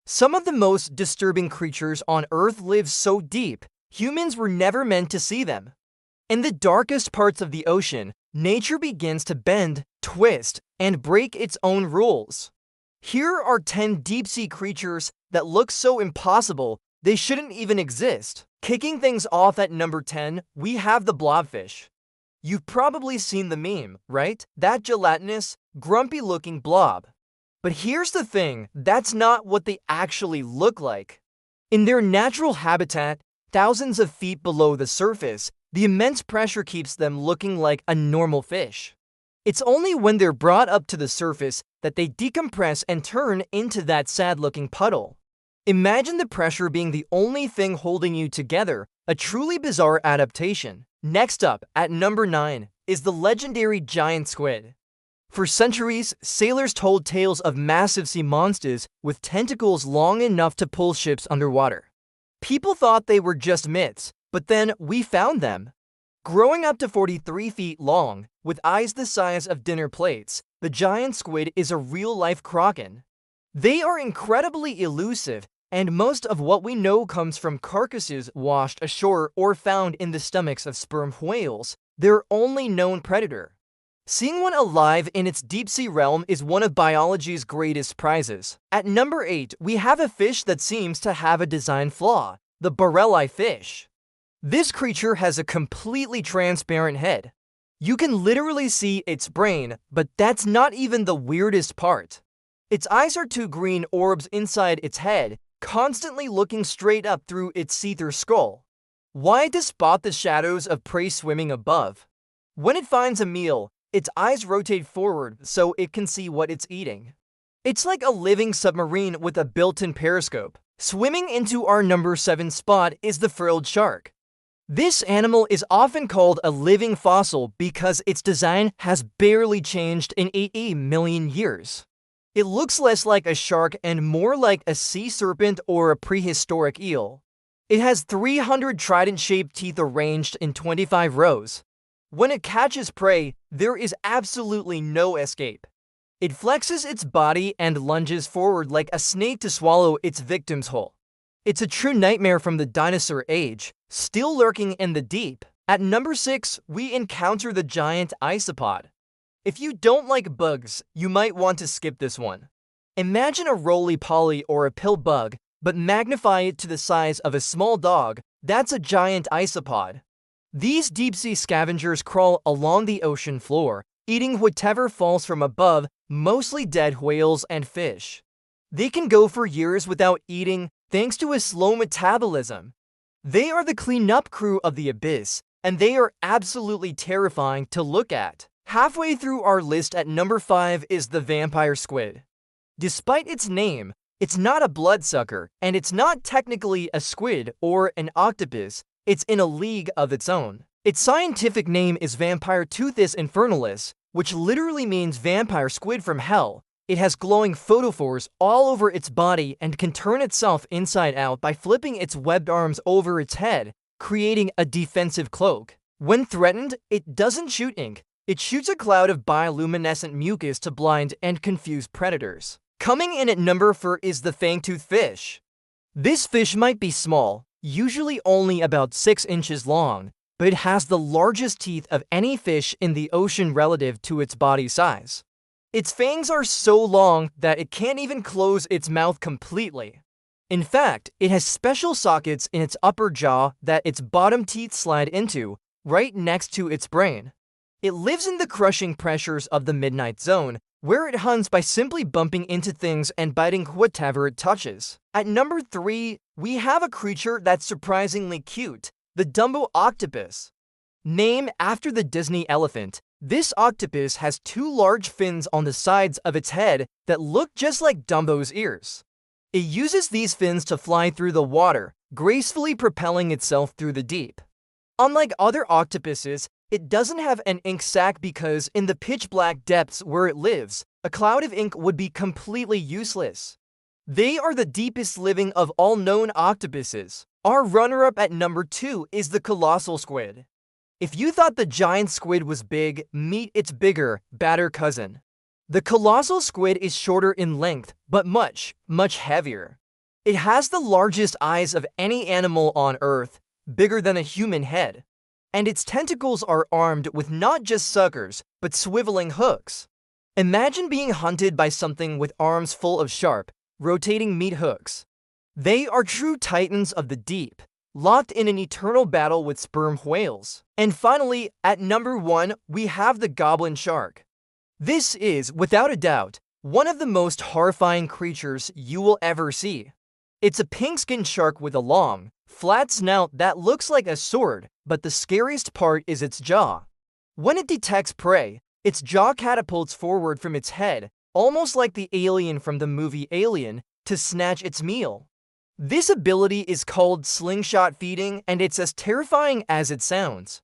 Some of the most disturbing creatures on Earth live so deep, humans were never meant to see them. In the darkest parts of the ocean, nature begins to bend, twist, and break its own rules. Here are 10 deep-sea creatures that look so impossible they shouldn't even exist. Kicking things off at number 10, we have the blobfish. You've probably seen the meme, right? That gelatinous, grumpy-looking blob. But here's the thing, that's not what they actually look like. In their natural habitat, thousands of feet below the surface, the immense pressure keeps them looking like a normal fish. It's only when they're brought up to the surface that they decompress and turn into that sad-looking puddle. Imagine the pressure being the only thing holding you together, a truly bizarre adaptation. Next up, at number 9, is the legendary giant squid. For centuries, sailors told tales of massive sea monsters with tentacles long enough to pull ships underwater. People thought they were just myths, but then we found them. Growing up to 43 feet long, with eyes the size of dinner plates, the giant squid is a real-life kraken. They are incredibly elusive, and most of what we know comes from carcasses washed ashore or found in the stomachs of sperm whales, their only known predator. Seeing one alive in its deep-sea realm is one of biology's greatest prizes. At number 8, we have a fish that seems to have a design flaw, the Borellii fish. This creature has a completely transparent head. You can literally see its brain, but that's not even the weirdest part. Its eyes are two green orbs inside its head, constantly looking straight up through its see-through skull. Why to spot the shadows of prey swimming above? When it finds a meal, its eyes rotate forward so it can see what it's eating. It's like a living submarine with a built-in periscope. Swimming into our number 7 spot is the frilled shark. This animal is often called a living fossil because its design has barely changed in 80 million years. It looks less like a shark and more like a sea serpent or a prehistoric eel. It has 300 trident-shaped teeth arranged in 25 rows. When it catches prey, there is absolutely no escape. It flexes its body and lunges forward like a snake to swallow its victims whole. It's a true nightmare from the dinosaur age, still lurking in the deep. At number 6, we encounter the giant isopod. If you don't like bugs, you might want to skip this one. Imagine a roly-poly or a pill bug, but magnify it to the size of a small dog. That's a giant isopod. These deep-sea scavengers crawl along the ocean floor, eating whatever falls from above, mostly dead whales and fish. They can go for years without eating thanks to a slow metabolism. They are the cleanup crew of the abyss, and they are absolutely terrifying to look at. Halfway through our list at number 5 is the vampire squid. Despite its name, it's not a bloodsucker, and it's not technically a squid or an octopus. It's in a league of its own. Its scientific name is Vampiroteuthis infernalis, which literally means vampire squid from hell. It has glowing photophores all over its body and can turn itself inside out by flipping its webbed arms over its head, creating a defensive cloak. When threatened, it doesn't shoot ink. It shoots a cloud of bioluminescent mucus to blind and confuse predators. Coming in at number 4 is the fangtooth fish. This fish might be small, usually only about 6 inches long, but it has the largest teeth of any fish in the ocean relative to its body size. Its fangs are so long that it can't even close its mouth completely. In fact, it has special sockets in its upper jaw that its bottom teeth slide into, right next to its brain. It lives in the crushing pressures of the midnight zone, where it hunts by simply bumping into things and biting whatever it touches. At number 3, we have a creature that's surprisingly cute, the Dumbo octopus. Named after the Disney elephant, this octopus has 2 large fins on the sides of its head that look just like Dumbo's ears. It uses these fins to fly through the water, gracefully propelling itself through the deep. Unlike other octopuses, it doesn't have an ink sac because in the pitch-black depths where it lives, a cloud of ink would be completely useless. They are the deepest living of all known octopuses. Our runner-up at number 2 is the colossal squid. If you thought the giant squid was big, meet its bigger, badder cousin. The colossal squid is shorter in length, but much, much heavier. It has the largest eyes of any animal on Earth, bigger than a human head. And its tentacles are armed with not just suckers, but swiveling hooks. Imagine being hunted by something with arms full of sharp, rotating meat hooks. They are true titans of the deep, locked in an eternal battle with sperm whales. And finally, at number 1, we have the goblin shark. This is, without a doubt, one of the most horrifying creatures you will ever see. It's a pink-skinned shark with a long, flat snout that looks like a sword, but the scariest part is its jaw. When it detects prey, its jaw catapults forward from its head, almost like the alien from the movie Alien, to snatch its meal. This ability is called slingshot feeding, and it's as terrifying as it sounds.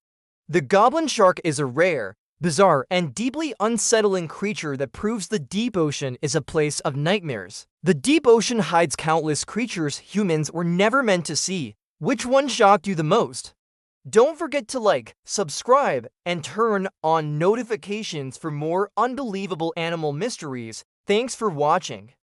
The goblin shark is a rare, bizarre, and deeply unsettling creature that proves the deep ocean is a place of nightmares. The deep ocean hides countless creatures humans were never meant to see. Which one shocked you the most? Don't forget to like, subscribe, and turn on notifications for more unbelievable animal mysteries. Thanks for watching.